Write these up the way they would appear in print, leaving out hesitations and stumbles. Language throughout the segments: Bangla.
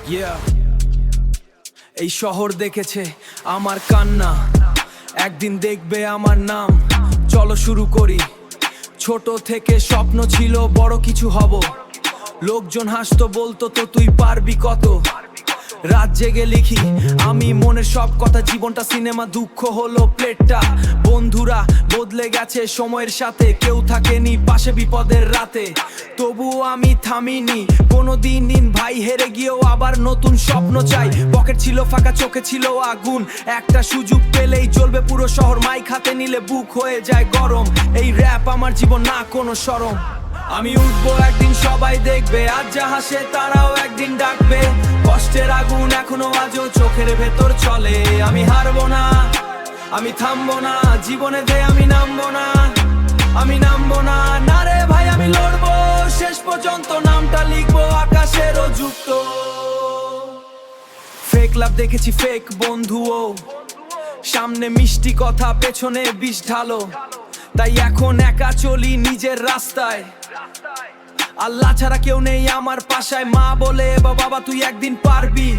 Yeah. এই শহর দেখেছে আমার কান্না, একদিন দেখবে আমার নাম। চলো শুরু করি, ছোট থেকে স্বপ্ন ছিল বড় কিছু হব। লোকজন হাসতো, বলতো তো তুই পারবি কত। রাত জেগে লিখি আমি মনের সব কথা, জীবনটা সিনেমা, দুঃখ হলো প্লেটটা। বন্ধুরা বদলে গেছে সময়ের সাথে, কেউ থাকেনি পাশে বিপদের রাতে। তবুও আমি থামিনি কোনোদিন, ভাই হেরে গিয়েও আবার নতুন স্বপ্ন চাই। পকেট ছিল ফাঁকা, চোখে ছিল আগুন, একটা সুযোগ পেলেই জ্বলবে পুরো শহর। মাইক হাতে নিলে বুক হয়ে যায় গরম, এই র‍্যাপ আমার জীবন, না কোনো শরম। আমি উঠবো একদিন, সবাই দেখবে, আজ যা হাসে তারাও একদিন ডাকবে। কষ্টের আগুন এখনো আজও চোখের ভেতর চলে। আমি হারবো না, আমি থামবো না, জীবনে দে আমি নামবো না, আমি নামবো না। না রে ভাই, আমি লড়বো শেষ পর্যন্ত, নামটা লিখবো আকাশেরও যুক্ত। ফেক লাভ দেখেছি, ফেক বন্ধুও, সামনে মিষ্টি কথা, পেছনে বিষ ঢালো। তাই এখন একা চলি নিজের রাস্তায়, আল্লাহ ছাড়া কেউ নেই আমার পাশায়। মা বলে বাবা তুই একদিন পারবি,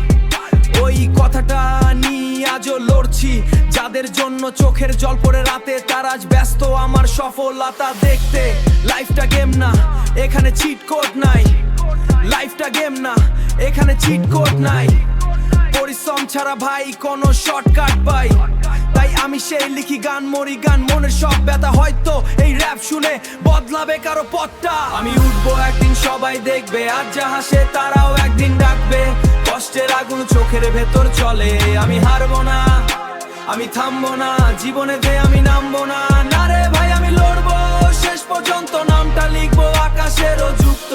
ওই কথাটা নিয়ে আজও লড়ছি। যাদের জন্য চোখের জল পড়ে রাতে, তারা আজ ব্যস্ত আমার সফলতা দেখতে। লাইফটা গেম না, এখানে চিট কোড নাই। লাইফটা গেম না, এখানে চিট কোড নাই। পরিশ্রম ছাড়া ভাই কোনো শর্টকাট পাই। তাই আমি সেই লিখি গান, মরি গান, মনের সব ব্যথা হয়তো এই র‍্যাপ শুনে বদলাবে কারো পথটা। আমি উঠবো একদিন, সবাই দেখবে, আজ যা হাসে তারাও একদিন ডাকবে। কষ্টের আগুন চোখের ভেতর চলে। আমি হারবো না, আমি থামবো না, জীবনে দে আমি নামবো না। না রে ভাই, আমি লড়বো শেষ পর্যন্ত, নামটা লিখবো আকাশেরও যুক্ত।